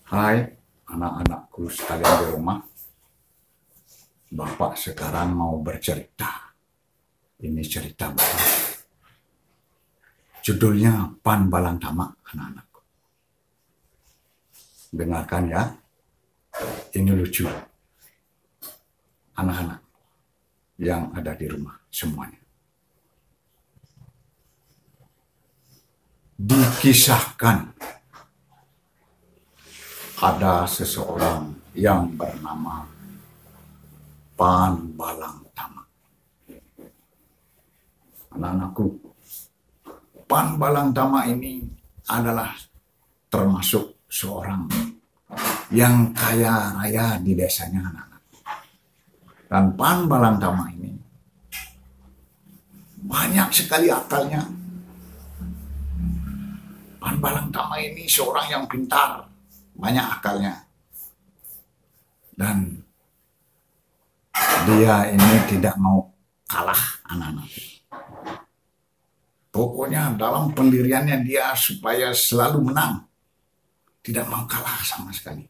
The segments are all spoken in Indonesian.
Hai anak-anakku sekalian di rumah, Bapak sekarang mau bercerita. Ini cerita Bapak. Judulnya Pan Balang Tamak, anak-anakku. Dengarkan ya, ini lucu. Anak-anak yang ada di rumah semuanya. Dikisahkan ada seseorang yang bernama Pan Balang Tamak. Anak-anakku, Pan Balang Tamak ini adalah termasuk seorang yang kaya raya di desanya, anak-anak. Dan Pan Balang Tamak ini banyak sekali akalnya. Pan Balang Tamak ini seorang yang pintar, banyak akalnya. Dan dia ini tidak mau kalah, anak-anak. Pokoknya dalam pendiriannya dia supaya selalu menang. Tidak mau kalah sama sekali.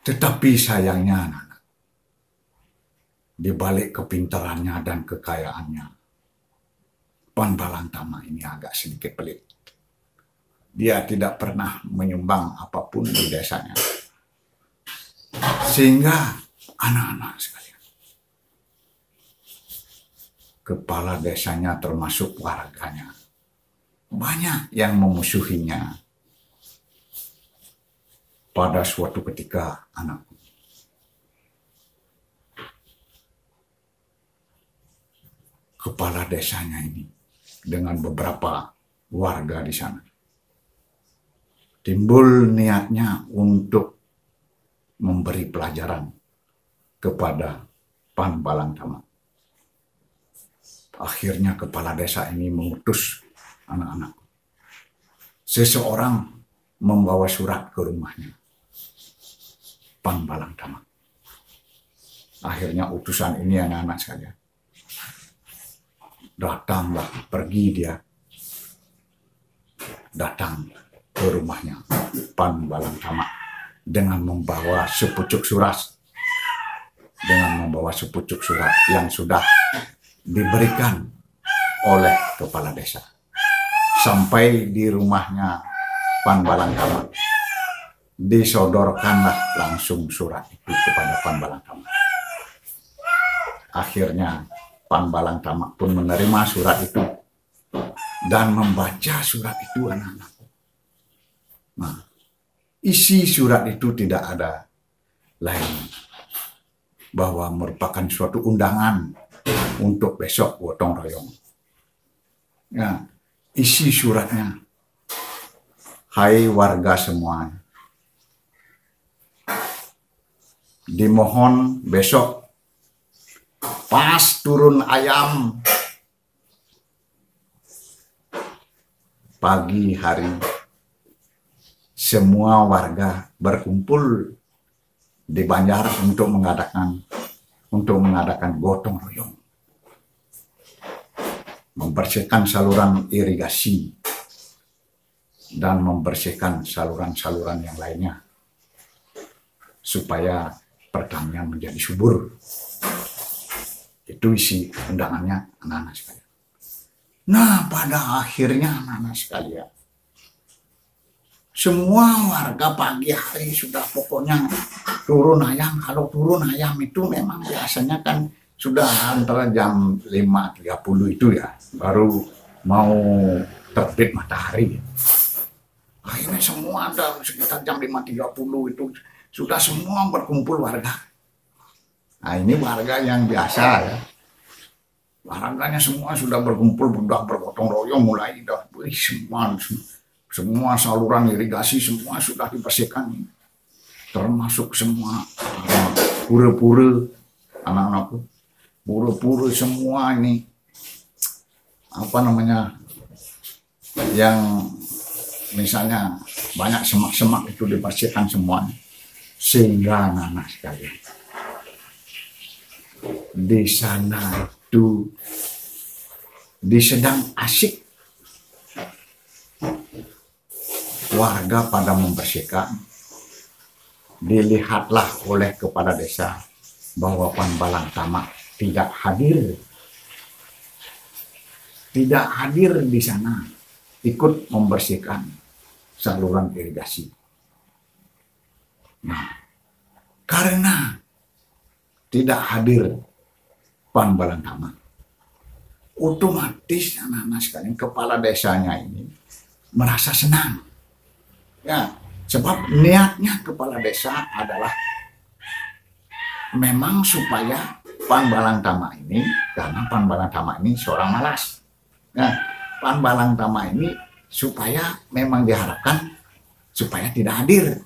Tetapi sayangnya, anak-anak, di balik kepintarannya dan kekayaannya, Pan Balang Tamak ini agak sedikit pelit. Dia tidak pernah menyumbang apapun di desanya. Sehingga anak-anak sekalian, kepala desanya termasuk warganya, banyak yang memusuhinya. Pada suatu ketika, anakku, kepala desanya ini dengan beberapa warga di sana timbul niatnya untuk memberi pelajaran kepada Pan Balang Tamak. Akhirnya kepala desa ini mengutus anak-anak. Seseorang membawa surat ke rumahnya Pan Balang Tamak. Akhirnya utusan ini, anak-anak sekalian, datanglah, pergi dia datang ke rumahnya Pan Balang Tamak dengan membawa sepucuk surat, yang sudah diberikan oleh kepala desa. Sampai di rumahnya Pan Balang Tamak, disodorkanlah langsung surat itu kepada Pan Balang Tamak. Akhirnya Pan Balang Tamak pun menerima surat itu dan membaca surat itu, anak-anak. Nah, isi surat itu tidak ada lain bahwa merupakan suatu undangan untuk besok gotong royong. Ya, isi suratnya, hai warga semua, dimohon besok pas turun ayam pagi hari, semua warga berkumpul di Banjar untuk mengadakan gotong royong, membersihkan saluran irigasi dan membersihkan saluran-saluran yang lainnya supaya pertanian menjadi subur. Itu isi undangannya, anak-anak sekalian. Nah, pada akhirnya, anak-anak sekalian, semua warga pagi hari sudah pokoknya turun ayam. Kalau turun ayam itu memang biasanya kan sudah antara jam 5.30 itu ya, baru mau terbit matahari. Akhirnya semua ada sekitar jam 5.30 itu sudah semua berkumpul warga. Nah, ini warga yang biasa ya. Warganya semua sudah berkumpul, sudah bergotong royong, mulai semua saluran irigasi semua sudah dibersihkan, termasuk semua pura-pura, anak-anakku, pura-pura semua ini yang misalnya banyak semak-semak itu dibersihkan semuanya. Sehingga anak-anak sekalian, di sana itu sedang asik warga pada membersihkan, dilihatlah oleh kepala desa bahwa Pan Balang Tamak tidak hadir di sana ikut membersihkan saluran irigasi. Nah, karena tidak hadir Pan Balang Tamak, otomatis anak-anak sekalian kepala desanya ini merasa senang. Ya, sebab niatnya kepala desa adalah memang supaya Pan Balang Tamak ini, karena Pan Balang Tamak ini seorang malas. Nah, Pan Balang Tamak ini supaya memang diharapkan supaya tidak hadir.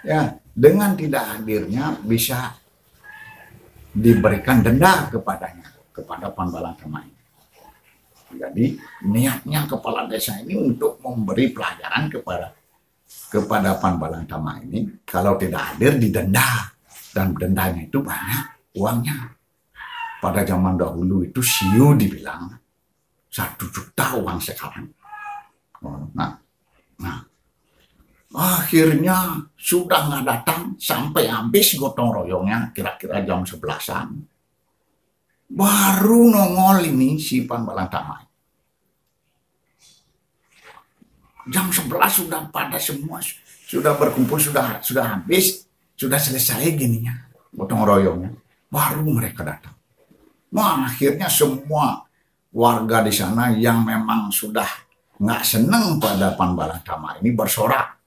Ya, dengan tidak hadirnya bisa diberikan denda kepada Pan Balang Tamak ini. Jadi niatnya kepala desa ini untuk memberi pelajaran kepada Pan Balang Tamak ini, kalau tidak hadir didenda, dan dendanya itu banyak uangnya. Pada zaman dahulu itu siu dibilang 1 juta uang sekarang. Nah, akhirnya sudah nggak datang sampai habis gotong royongnya, kira-kira jam 11-an. Baru nongol ini si Pan Balang Tamak. Jam 11 sudah pada semua, sudah berkumpul, sudah habis, sudah selesai gininya, gotong royongnya. Baru mereka datang. Nah, akhirnya semua warga di sana yang memang sudah nggak senang pada Pan Balang Tamak ini bersorak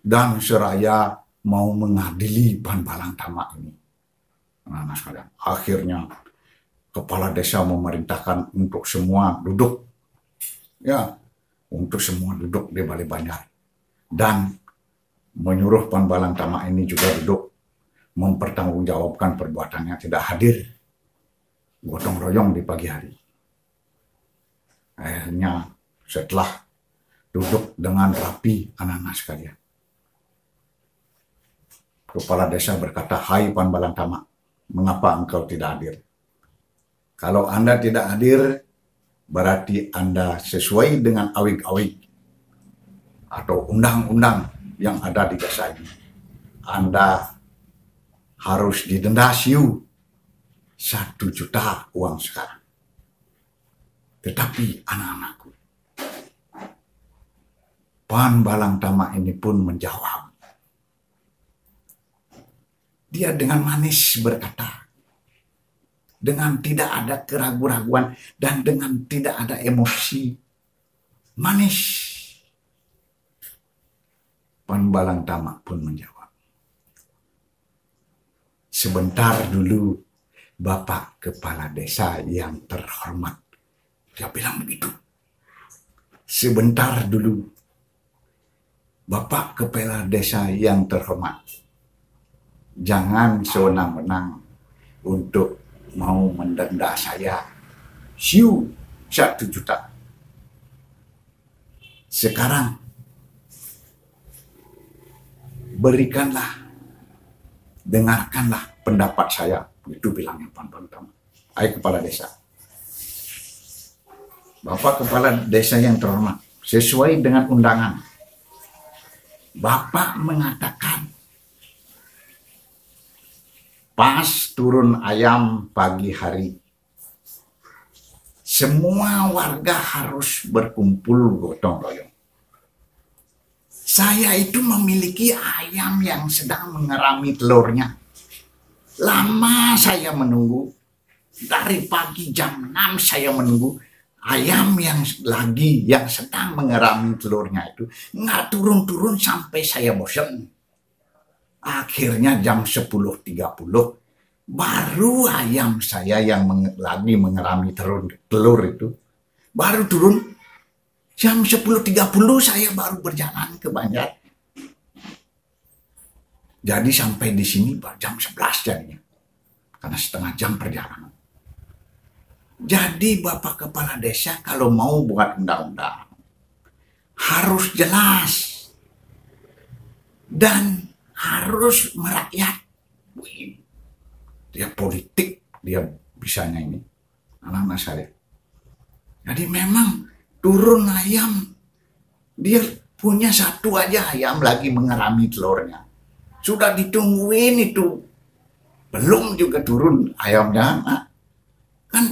dan seraya mau mengadili Pan Balang Tamak ini. Nah, sekalian, akhirnya kepala desa memerintahkan untuk semua duduk, ya, untuk semua duduk di Balai Banjar, dan menyuruh Pan Balang Tamak ini juga duduk mempertanggungjawabkan perbuatannya tidak hadir gotong royong di pagi hari. Akhirnya setelah duduk dengan rapi anak-anak sekalian, kepala desa berkata, "Hai Pan Balang Tamak, mengapa engkau tidak hadir? Kalau Anda tidak hadir, berarti Anda sesuai dengan awik-awik atau undang-undang yang ada di desa ini. Anda harus didenda siu 1 juta uang sekarang." Tetapi anak-anakku, Pan Balang Tamak ini pun menjawab. Dia dengan manis berkata, dengan tidak ada keraguan-raguan dan dengan tidak ada emosi, manis. Pan Balang Tamak pun menjawab, "Sebentar dulu, Bapak Kepala Desa yang terhormat." Dia bilang begitu. "Sebentar dulu, Bapak Kepala Desa yang terhormat. Jangan sewenang-wenang untuk mau mendenda saya siu 1 juta. Sekarang dengarkanlah pendapat saya." Itu bilangnya Pan Balang Tamak. "Hai Kepala Desa, Bapak Kepala Desa yang terhormat, sesuai dengan undangan, Bapak mengatakan pas turun ayam pagi hari, semua warga harus berkumpul gotong royong. Saya itu memiliki ayam yang sedang mengerami telurnya. Lama saya menunggu, dari pagi jam 6 saya menunggu ayam yang sedang mengerami telurnya itu nggak turun-turun sampai saya bosan. Akhirnya jam 10.30 baru ayam saya yang lagi mengerami telur itu baru turun. Jam 10.30 saya baru berjalan ke Banjar. Jadi sampai di sini jam 11 jadinya, karena setengah jam perjalanan. Jadi Bapak Kepala Desa kalau mau buat undang-undang harus jelas dan harus merakyat. Dia politik, dia bisanya ini anak-anak saya. Jadi memang turun ayam, dia punya satu aja ayam lagi mengerami telurnya. Sudah ditungguin itu, belum juga turun ayamnya. Nah, kan,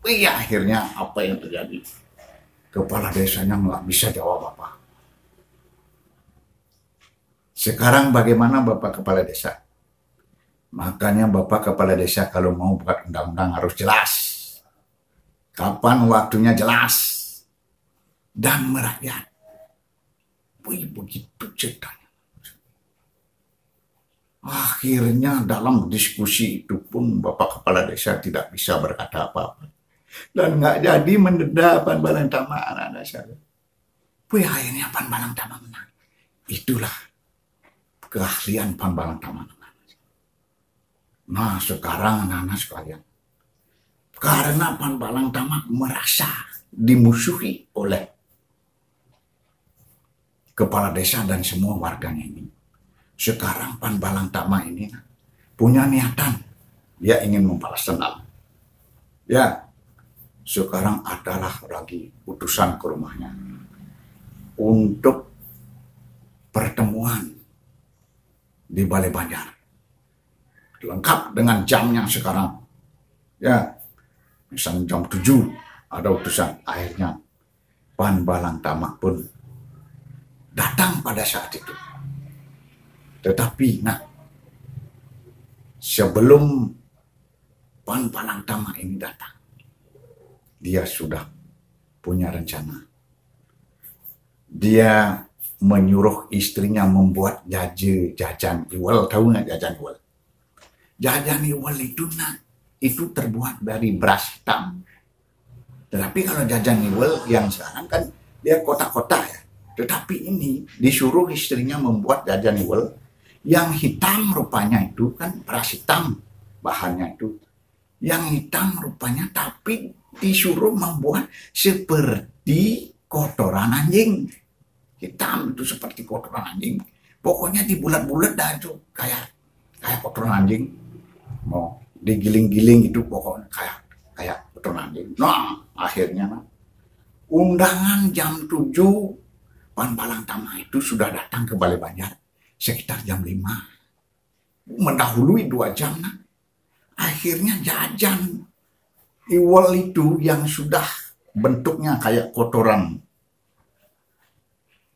iya akhirnya apa yang terjadi? Kepala desanya nggak bisa jawab apa. Sekarang bagaimana Bapak Kepala Desa? Makanya Bapak Kepala Desa kalau mau buat undang-undang harus jelas. Kapan waktunya jelas. Dan merakyat. Begitu ceritanya. Akhirnya dalam diskusi itu pun Bapak Kepala Desa tidak bisa berkata apa-apa. Dan nggak jadi mendeda Pan Balang Tama anak-anak saya. Akhirnya Pan Balang Tama menang. Itulah keahlian Pan Balang Tama. Nah sekarang anak-anak sekalian, karena Pan Balang Tama merasa dimusuhi oleh kepala desa dan semua warganya ini, sekarang Pan Balang Tama ini punya niatan, dia ingin membalas dendam. Ya, sekarang adalah lagi utusan ke rumahnya untuk pertemuan di Balai Banjar. Lengkap dengan jamnya sekarang. Ya, misalnya jam 7 ada utusan. Akhirnya Pan Balang Tama pun datang pada saat itu. Tetapi, nah, sebelum Pan Balang Tama ini datang, dia sudah punya rencana. Dia menyuruh istrinya membuat jajan iwal. Tahu nggak jajan iwal? Jajan iwal itu itu terbuat dari beras hitam. Tetapi kalau jajan iwal yang sekarang kan dia kotak-kotak ya. Tetapi ini disuruh istrinya membuat jajan iwal yang hitam rupanya itu kan beras hitam bahannya itu. Yang hitam rupanya tapi disuruh membuat seperti kotoran anjing. Hitam itu seperti kotoran anjing. Pokoknya dibulat-bulat dah itu kayak kotoran anjing. Mau digiling-giling itu pokoknya kayak kotoran anjing. Nah, akhirnya undangan jam 7 Pan Balang Tama itu sudah datang ke Balai Banjar sekitar jam 5. Mendahului 2 jam. Akhirnya jajan iwal itu yang sudah bentuknya kayak kotoran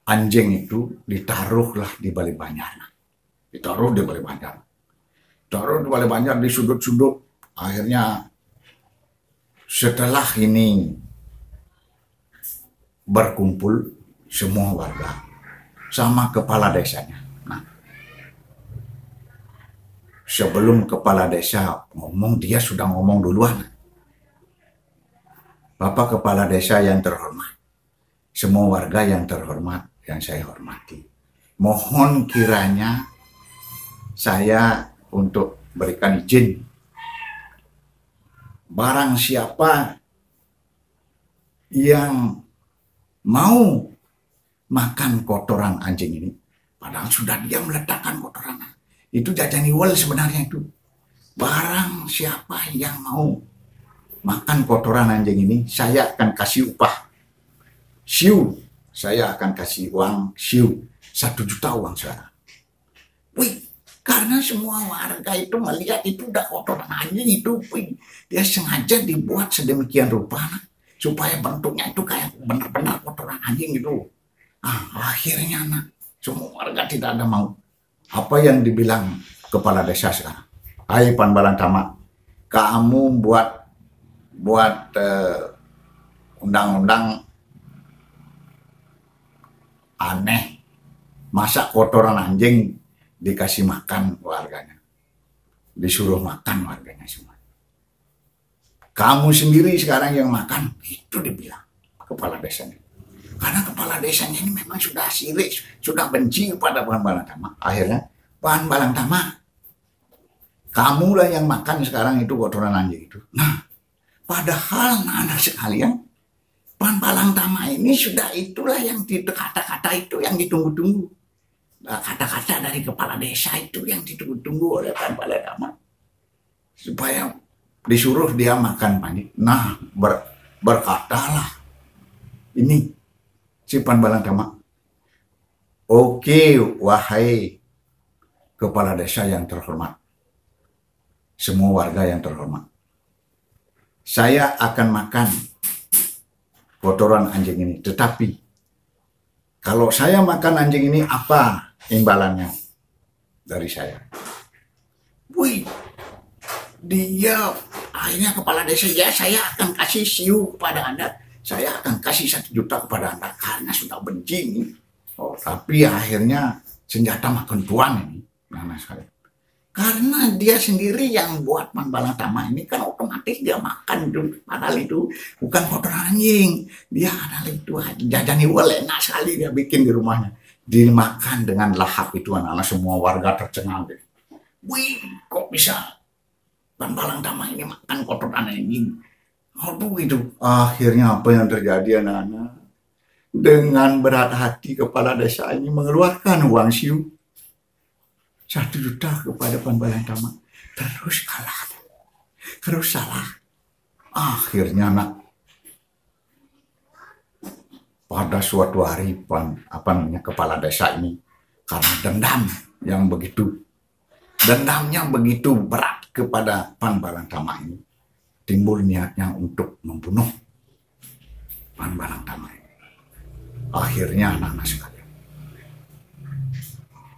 anjing itu ditaruhlah di Balai Banjar. Ditaruh di Balai Banjar. Taruh di Balai Banjar di sudut-sudut. Akhirnya setelah ini berkumpul semua warga sama kepala desanya. Nah, sebelum kepala desa ngomong, dia sudah ngomong duluan. Bapak Kepala Desa yang terhormat, semua warga yang terhormat, yang saya hormati, mohon kiranya saya untuk berikan izin, barang siapa yang mau makan kotoran anjing ini, padahal sudah dia meletakkan kotoran, itu jajan iwal sebenarnya itu. Barang siapa yang mau makan kotoran anjing ini, saya akan kasih upah siu, saya akan kasih uang siu 1 juta uang sekarang. Wih, karena semua warga itu melihat itu udah kotoran anjing itu, wih, dia sengaja dibuat sedemikian rupa supaya bentuknya itu kayak benar-benar kotoran anjing gitu. Akhirnya semua warga tidak ada mau. Apa yang dibilang kepala desa sekarang? Hai Pan Balang Tama, kamu buat undang-undang aneh, masa kotoran anjing dikasih makan warganya, disuruh makan warganya semua. Kamu sendiri sekarang yang makan, itu dibilang kepala desanya. Karena kepala desanya ini memang sudah sirik, sudah benci kepada Pan Balang Tama. Akhirnya, Pan Balang Tama, kamulah yang makan sekarang itu kotoran anjing itu. Nah, padahal anak sekalian, Pan Balang Tama ini sudah itulah yang kata-kata itu yang ditunggu-tunggu. Kata-kata dari kepala desa itu yang ditunggu-tunggu oleh Pan Balang Tama. Supaya disuruh dia makan panik. Nah, berkatalah ini si Pan Balang Tama, Oke, wahai kepala desa yang terhormat, semua warga yang terhormat, saya akan makan kotoran anjing ini. Tetapi kalau saya makan anjing ini, apa imbalannya dari saya? Wih, dia akhirnya kepala desa, ya saya akan kasih siu kepada Anda. Saya akan kasih 1 juta kepada Anda karena sudah benci nih. Oh, tapi akhirnya senjata makan tuan ini. Nah, karena dia sendiri yang buat Panbalang Tama ini kan otomatis dia makan itu. Padahal itu bukan kotoran anjing. Dia adalah itu jajani enak sekali dia bikin di rumahnya. Dimakan dengan lahap itu anak-anak semua warga tercengang. Wih, kok bisa Panbalang Tama ini makan kotoran anjing? Aduh itu. Akhirnya apa yang terjadi anak-anak? Dengan berat hati kepala desa ini mengeluarkan uang siu 1 juta kepada Panbalang Tama. Terus kalah, terus salah. Akhirnya pada suatu hari kepala desa ini karena dendamnya begitu berat kepada Panbalang Tama ini, timbul niatnya untuk membunuh Panbalang Tama ini. Akhirnya anak-anak sekalian,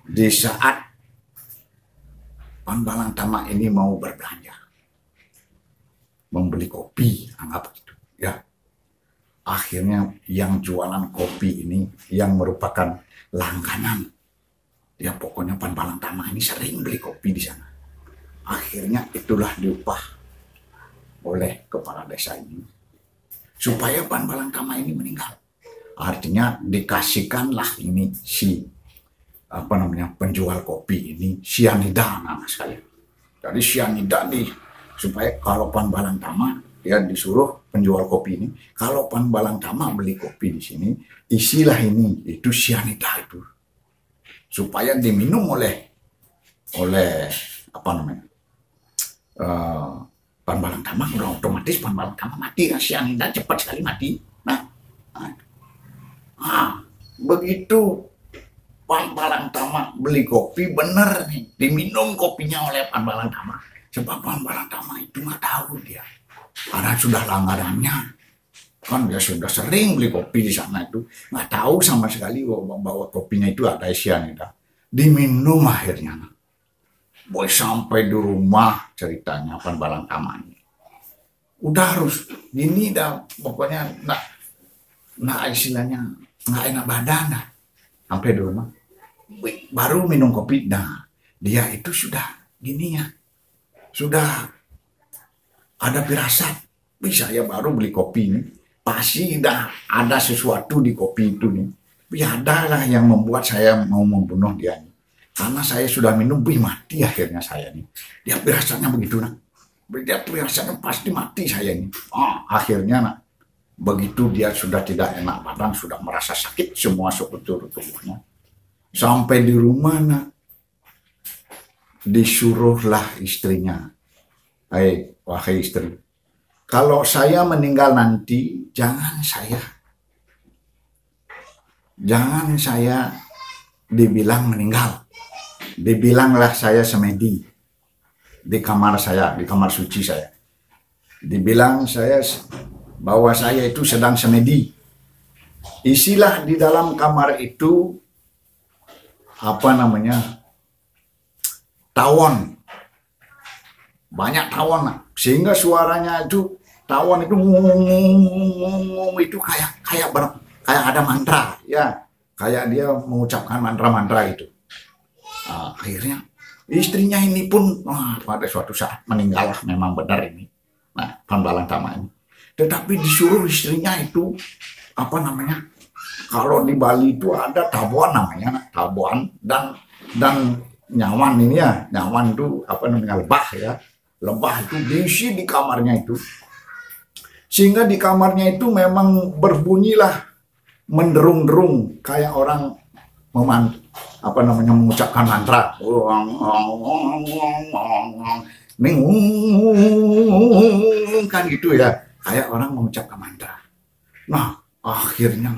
di saat Panbalang Tama ini mau berbelanja, membeli kopi, anggap begitu, ya. Akhirnya yang jualan kopi ini, yang merupakan langganan, ya pokoknya Panbalang Tama ini sering beli kopi di sana. Akhirnya itulah diupah oleh kepala desa ini supaya Panbalang Tama ini meninggal. Artinya dikasihkanlah ini penjual kopi ini sianida, anak sekalian. Jadi sianida nih supaya kalau Panbalang Tama, ya disuruh penjual kopi ini, kalau Panbalang Tama beli kopi di sini, isilah ini itu sianida itu supaya diminum oleh Panbalang Tama, udah otomatis Panbalang Tama mati. Sianida cepat sekali mati. Begitu Panbalang Tama beli kopi, bener nih diminum kopinya oleh Panbalang Tama. Sebab Panbalang Tama itu nggak tahu dia, karena sudah langgarannya kan, dia sudah sering beli kopi di sana itu, nggak tahu sama sekali bahwa kopinya itu ada sianida. Diminum akhirnya. Boy, sampai di rumah ceritanya Panbalang Tama ini udah harus gini dah, pokoknya istilahnya nggak enak badan dah. Sampai di rumah baru minum kopi, dia itu sudah gini ya, sudah ada firasat, saya baru beli kopi ini pasti dah ada sesuatu di kopi itu nih, adalah yang membuat saya mau membunuh dia nih. Karena saya sudah minum, mati akhirnya saya nih. Dia firasatnya begitu dia firasatnya pasti mati saya nih. Akhirnya begitu dia sudah tidak enak badan, sudah merasa sakit semua sekujur tubuhnya. Sampai di rumah disuruhlah istrinya, wahai istri, kalau saya meninggal nanti jangan saya dibilang meninggal, dibilanglah saya semedi di kamar saya, di kamar suci saya, dibilang bahwa saya itu sedang semedi. Isilah di dalam kamar itu tawon, banyak tawon, sehingga suaranya itu tawon itu itu kayak ada mantra, ya, kayak dia mengucapkan mantra-mantra itu. Akhirnya istrinya ini pun pada suatu saat meninggal, memang benar ini. Panbalang Tama ini. Tetapi disuruh istrinya itu kalau di Bali itu ada tabuan namanya, tabuan dan nyawan ini ya, nyawan itu lebah ya, lebah itu diisi di kamarnya itu, sehingga di kamarnya itu memang berbunyilah menderung-derung kayak orang mengucapkan mantra, kan gitu ya, kayak orang mengucapkan mantra. Akhirnya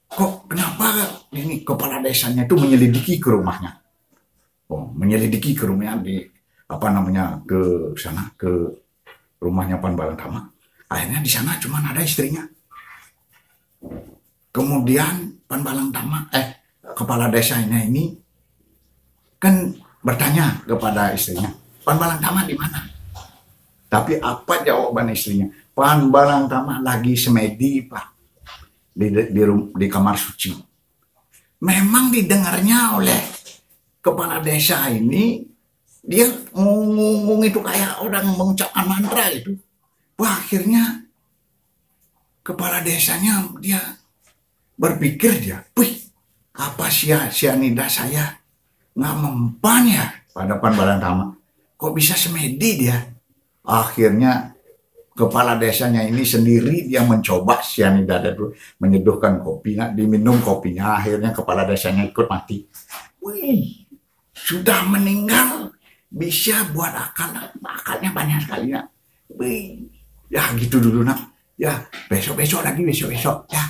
kok kenapa ini kepala desanya itu menyelidiki ke rumahnya. Menyelidiki ke rumahnya ke sana, ke rumahnya Pan Balantama. Akhirnya di sana cuma ada istrinya. Kemudian Pan Balantama, kepala desanya ini kan bertanya kepada istrinya, Pan Balantama di mana? Tapi apa jawaban istrinya? Pan Balantama lagi semedi, Pak, di kamar suci. Memang didengarnya oleh kepala desa ini, dia ngomong itu kayak orang mengucapkan mantra itu. Wah, akhirnya kepala desanya dia berpikir wih, apa sianida saya nggak mempan ya pada Pan Balantama? Kok bisa semedi dia? Akhirnya kepala desanya ini sendiri dia mencoba sianida itu, menyeduhkan kopi, diminum kopinya, akhirnya kepala desanya ikut mati. Wih, sudah meninggal bisa buat akalnya banyak sekali ya. Wih, ya gitu dulu nak. Ya besok lagi ya